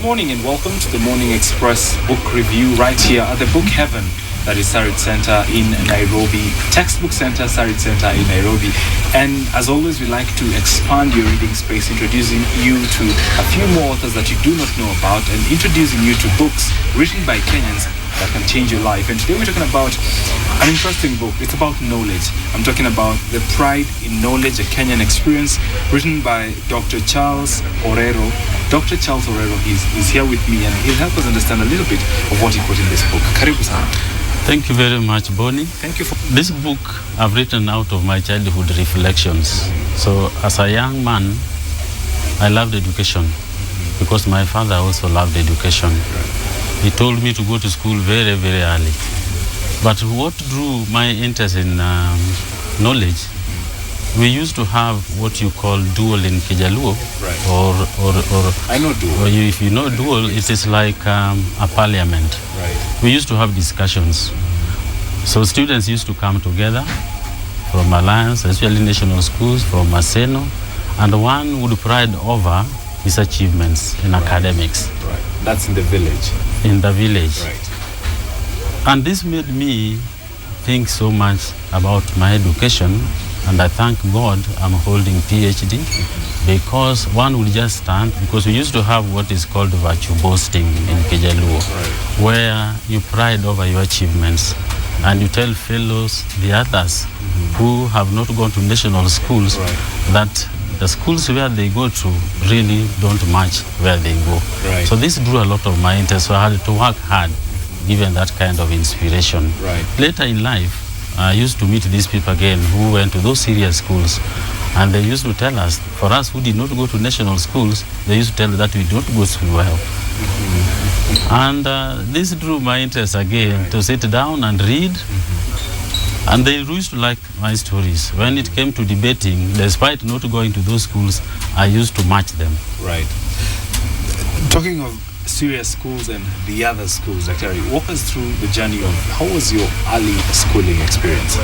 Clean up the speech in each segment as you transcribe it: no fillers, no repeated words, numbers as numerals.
morning and welcome to the Morning Express book review right here at the Book Heaven, that is Sarit Center in Nairobi, Textbook Center, Sarit Center in Nairobi. And as always, we like to expand your reading space, introducing you to a few more authors that you do not know about and introducing you to books written by Kenyans that can change your life. And today we're talking about an interesting book. It's about knowledge. I'm talking about The Pride in Knowledge, a Kenyan experience, written by Dr. Charles Orero. Dr. Charles Orero is here with me, and he'll help us understand a little bit of what he put in this book. Karibu sana. Thank you very much, Bonney. Thank you for this book. I've written out of my childhood reflections. So as a young man, I loved education because my father also loved education. He told me to go to school very, very early. But what drew my interest in knowledge, we used to have what you call duel in Kijaluo. Right. Or I know duel. Or if you know duel, it is like a parliament. Right. We used to have discussions. So students used to come together from Alliance, especially national schools, from Maseno, and one would pride over his achievements in academics. Right. That's in the village. In the village. Right. And this made me think so much about my education, and I thank God I'm holding PhD, because one would just stand, because we used to have what is called virtue boasting in Kijaluo, where you pride over your achievements and you tell fellows, the others who have not gone to national schools, that the schools where they go to really don't match where they go. Right. So this drew a lot of my interest, so I had to work hard given that kind of inspiration. Right. Later in life, I used to meet these people again who went to those serious schools, and they used to tell us, for us who did not go to national schools, they used to tell that we don't go to school well. And this drew my interest again to sit down and read. And they used to like my stories. When it came to debating, despite not going to those schools, I used to match them. Right. Talking of serious schools and the other schools, Dr. walk us through the journey of how was your early schooling experience?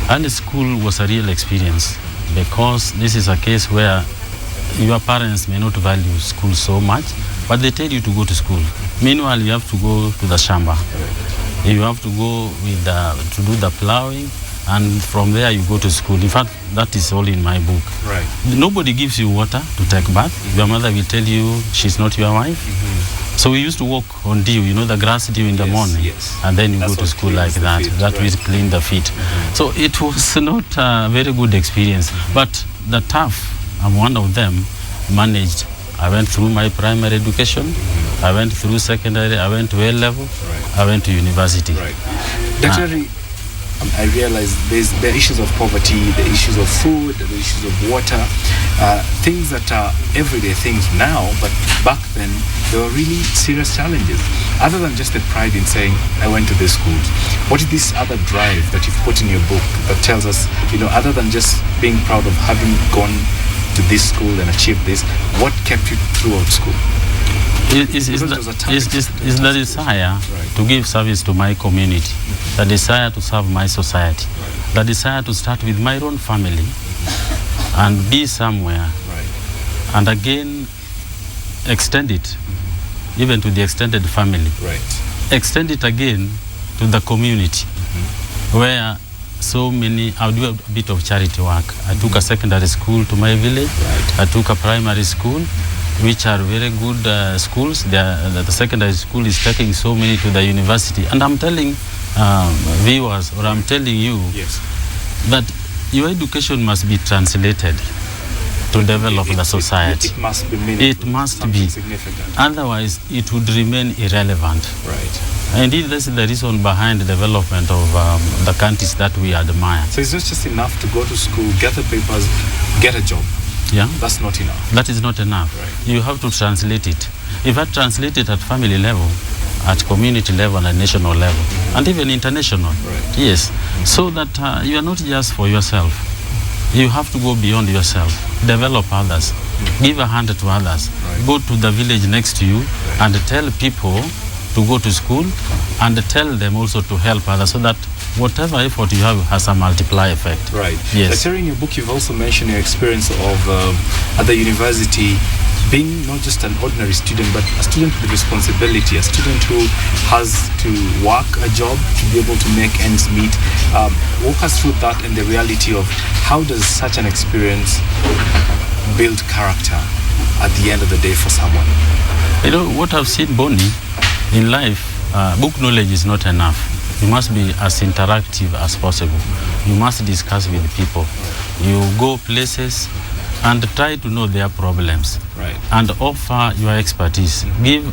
Early school was a real experience, because this is a case where your parents may not value school so much, but they tell you to go to school. Meanwhile, you have to go to the shamba. You have to go with to do the plowing, and from there you go to school. In fact, that is all in my book. Right. Nobody gives you water to take bath. Your mother will tell you she's not your wife. So we used to walk on dew, you know, the grass dew in the morning. And then you go to school like that. That will clean the feet. So it was not a very good experience. But the tough, I'm one of them, managed. I went through my primary education. I went through secondary. I went to A level. I went to university. Right. Dr. I realize there are issues of poverty, the issues of food, the issues of water, things that are everyday things now, but back then there were really serious challenges. Other than just the pride in saying, I went to this school, what is this other drive that you've put in your book that tells us, you know, other than just being proud of having gone to this school and achieved this, what kept you throughout school? Is the desire to give service to my community, the desire to serve my society, the desire to start with my own family and be somewhere, and again extend it even to the extended family, extend it again to the community, where so many. I'll do a bit of charity work. I took a secondary school to my village. I took a primary school, which are very good schools. The secondary school is taking so many to the university. And I'm telling viewers, or I'm telling you, that your education must be translated to develop the society. It must be meaningful. It must be significant. Otherwise, it would remain irrelevant. Right. Indeed, that's the reason behind the development of the countries that we admire. So it's not just enough to go to school, get the papers, get a job. Yeah. That's not enough. That is not enough. Right. You have to translate it. If I translate it at family level, at community level, and national level, and even international. Right. Yes. So that you are not just for yourself. You have to go beyond yourself. Develop others. Give a hand to others. Go to the village next to you and tell people to go to school, and tell them also to help others, so that whatever effort you have has a multiply effect. Right. Yes. In your book, you've also mentioned your experience of at the university. being not just an ordinary student, but a student with responsibility, a student who has to work a job to be able to make ends meet. Walk us through that and the reality of how does such an experience build character at the end of the day for someone? You know, what I've seen, Bonney, in life, book knowledge is not enough. You must be as interactive as possible. You must discuss with people. You go places and try to know their problems, right, and offer your expertise. Give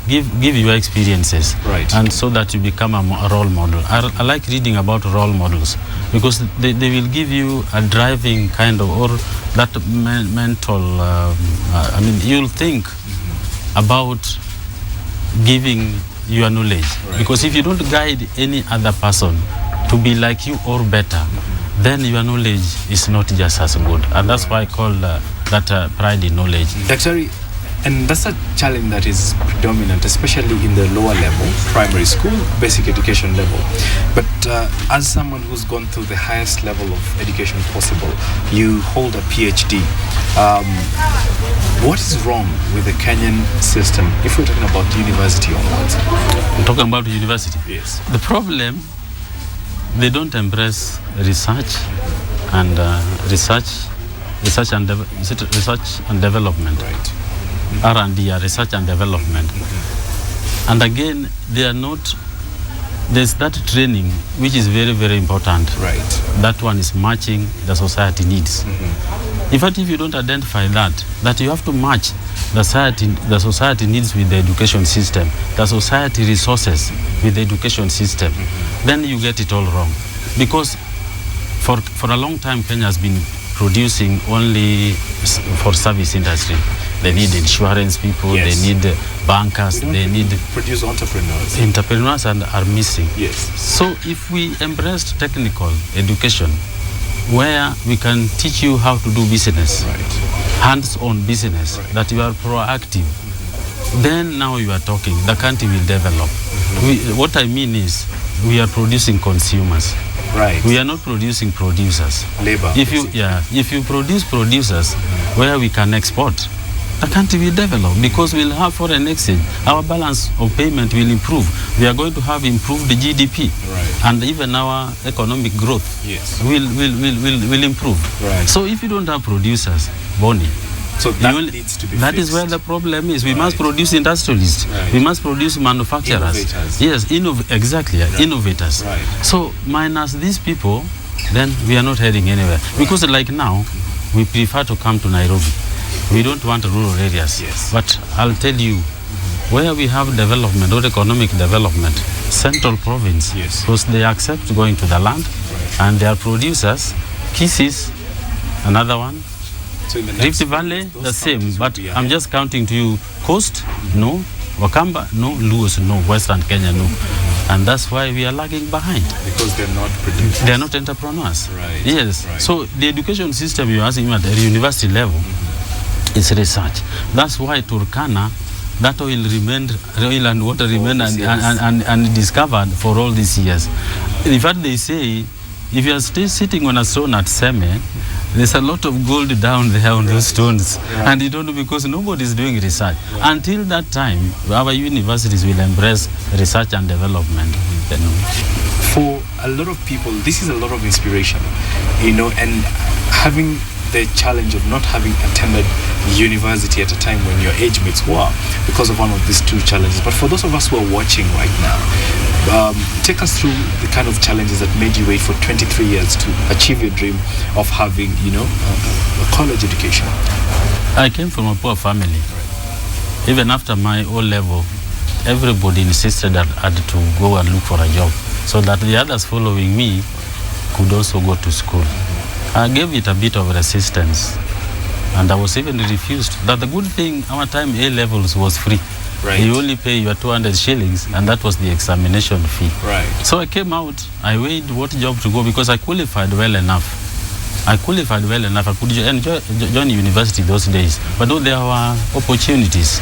your experiences, right, and so that you become a role model. I like reading about role models because they will give you a driving kind of, or that mental, I mean, you'll think about giving your knowledge, right, because if you don't guide any other person to be like you or better, then your knowledge is not just as good. And that's why I call that pride in knowledge. Actually, and that's a challenge that is predominant, especially in the lower level, primary school, basic education level. But as someone who's gone through the highest level of education possible, you hold a PhD. What is wrong with the Kenyan system if we're talking about university onwards? We're talking about university? Yes. The problem, they don't embrace research and research and development. Right. R&D, research and development. And again, they are not. There's that training which is very, very important. Right. That one is matching the society needs. In fact, if you don't identify that you have to match the society needs with the education system, the society resources with the education system, then you get it all wrong. Because for a long time, Kenya has been producing only for service industry. They need insurance people, yes, they need bankers, they need produce entrepreneurs. Entrepreneurs and are missing. Yes. So if we embraced technical education, where we can teach you how to do business, right, hands-on business, right, that you are proactive, then now you are talking, the country will develop. What I mean is, we are producing consumers. Right. We are not producing producers. Labor. If you produce producers where we can export, the country will develop because we'll have foreign exchange. Our balance of payment will improve. We are going to have improved GDP, right, and even our economic growth, yes, will improve. Right. So if you don't have producers, Bonney, so that needs to be that fixed. Is where the problem is. We right, must produce industrialists. Right. We must produce manufacturers. Innovators. Yes, exactly, right, innovators. Right. So minus these people, then we are not heading anywhere. Because like now, we prefer to come to Nairobi. We don't want rural areas. Yes. But I'll tell you, where we have development or economic development, Central Province, yes, because they accept going to the land, right, and they are producers. Kisses, another one. So in the Rift Valley, the same. But I'm just counting to you, Coast, no. Wakamba, no. Luos, no. Western Kenya, no. And that's why we are lagging behind. Because they're not producers. They're not entrepreneurs. Right. Yes. Right. So the education system you're asking at the university level, is research. That's why Turkana, that oil and water remain and discovered for all these years. In fact, they say, if you are still sitting on a stone at Seme, there's a lot of gold down there on those stones. Right. And you don't know because nobody is doing research. Right. Until that time, our universities will embrace research and development. For a lot of people, this is a lot of inspiration, and having the challenge of not having attended university at a time when your age mates were, because of one of these two challenges. But for those of us who are watching right now, take us through the kind of challenges that made you wait for 23 years to achieve your dream of having, a college education. I came from a poor family. Right. Even after my O-level, everybody insisted that I had to go and look for a job so that the others following me could also go to school. I gave it a bit of resistance, and I was even refused. That the good thing, our time A-levels was free. Right. You only pay your 200 shillings, and that was the examination fee. Right. So I came out, I weighed what job to go because I qualified well enough. I could join university those days, but though there were opportunities.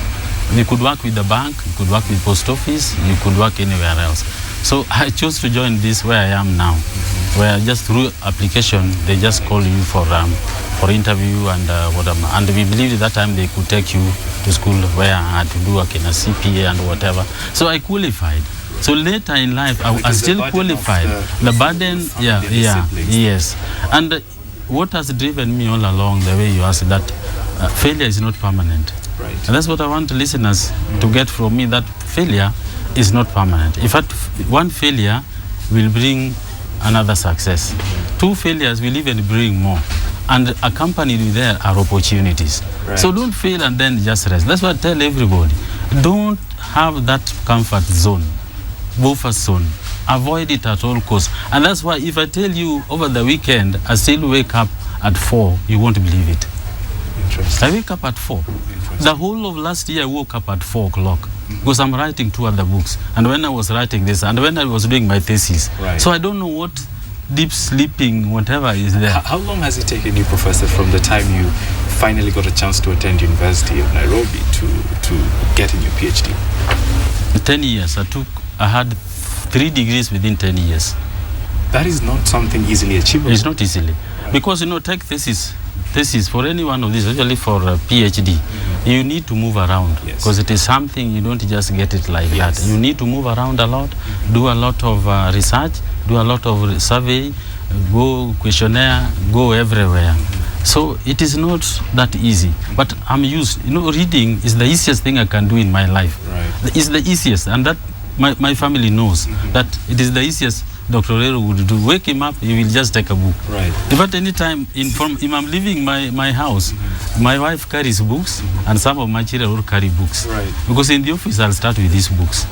You could work with the bank, you could work with post office, you could work anywhere else. So I chose to join this where I am now, where just through application, they just call you for interview and whatever. And we believed at that time they could take you to school where I had to do a CPA and whatever. So I qualified. So later in life, I still qualified. The burden, yes. And what has driven me all along, the way you asked, that failure is not permanent. Right. And that's what I want listeners to get from me, that failure is not permanent. In fact, one failure will bring another success. 2 failures will even bring more. And accompanied with there are opportunities. Right. So don't fail and then just rest. That's what I tell everybody. Don't have that comfort zone, buffer zone. Avoid it at all costs. And that's why if I tell you over the weekend, I still wake up at 4, you won't believe it. Interesting. I wake up at 4. The whole of last year I woke up at 4 o'clock because I'm writing 2 other books. And when I was writing this, and when I was doing my thesis. Right. So I don't know what deep sleeping, whatever is there. How long has it taken you, Professor, from the time you finally got a chance to attend University of Nairobi to getting your PhD? 10 years. I had 3 degrees within 10 years. That is not something easily achievable. It's not easily. Right. Because, take thesis for any one of these, especially for a PhD, you need to move around. Because it is something, you don't just get it like that. You need to move around a lot, do a lot of research, do a lot of survey, go questionnaire, go everywhere. So it is not that easy. But I'm used, reading is the easiest thing I can do in my life. Right. It's the easiest, and that my family knows that it is the easiest Dr. Orero would do. Wake him up, he will just take a book. Right. If at any time, if I'm leaving my house, my wife carries books, and some of my children will carry books. Right. Because in the office, I'll start with these books.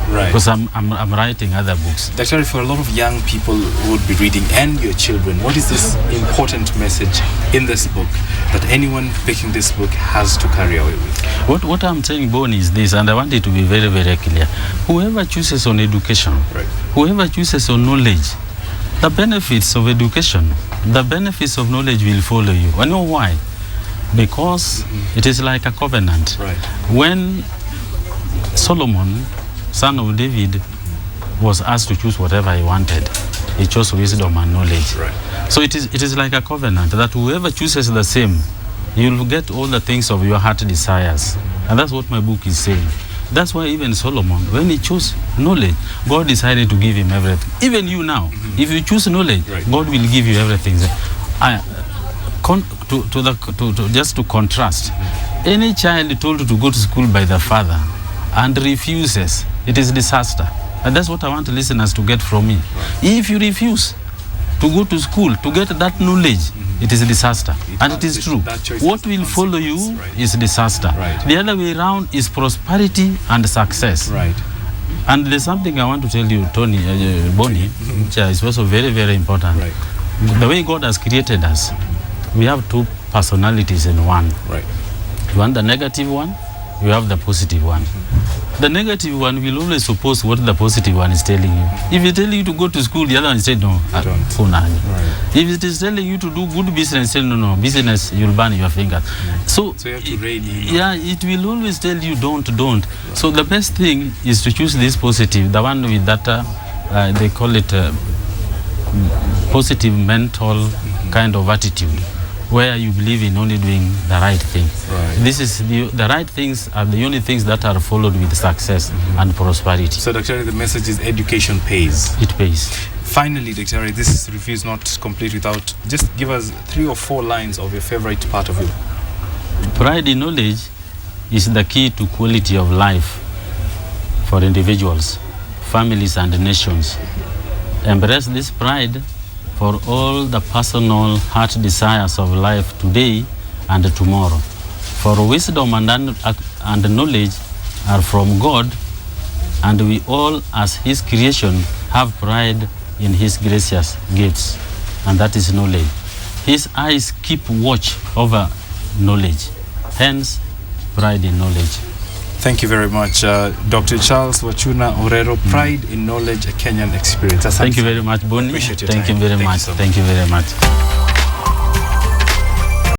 Right. Because I'm writing other books. Doctor, for a lot of young people who would be reading, and your children, what is this important message in this book that anyone picking this book has to carry away with? What I'm saying, Bonney, is this, and I want it to be very, very clear. Whoever chooses on education, right, whoever chooses on knowledge, the benefits of education, the benefits of knowledge will follow you. I know why. Because it is like a covenant. Right. When Solomon, son of David, was asked to choose whatever he wanted, he chose wisdom and knowledge. Right. So it is like a covenant that whoever chooses the same, you'll get all the things of your heart desires. And that's what my book is saying. That's why even Solomon, when he chose knowledge, God decided to give him everything. Even you now, if you choose knowledge, right, God will give you everything. Just to contrast, any child told to go to school by the father and refuses, it is disaster. And that's what I want listeners to get from me. If you refuse to go to school to get that knowledge, it is a disaster. And it is true. What will follow you is disaster. Right. The other way around is prosperity and success. Right. And there's something I want to tell you, Bonney, which is also very, very important. Right. The way God has created us, we have 2 personalities in one. Right. You want the negative one, you have the positive one. The negative one will always suppose what the positive one is telling you. If it's telling you to go to school, the other one said no. Right. If it is telling you to do good business, say no, business, you'll burn your finger. So you have to rein in. Yeah, it will always tell you don't. Right. So the best thing is to choose this positive, the one with that, they call it positive mental kind of attitude, where you believe in only doing the right thing. Right. This is the right things are the only things that are followed with success and prosperity. So, Dr. the message is education pays. It pays. Finally, Dr. this review is not complete without just give us 3 or 4 lines of your favorite part of it. Pride in knowledge is the key to quality of life for individuals, families, and nations. Embrace this pride for all the personal heart desires of life today and tomorrow. For wisdom and knowledge are from God, and we all, as His creation, have pride in His gracious gifts, and that is knowledge. His eyes keep watch over knowledge, hence pride in knowledge. Thank you very much, Dr. Charles Wachuna Orero, Pride in Knowledge, a Kenyan Experience. Thank you very much, Bonney. Appreciate your Thank time. you very much. Thank you very much.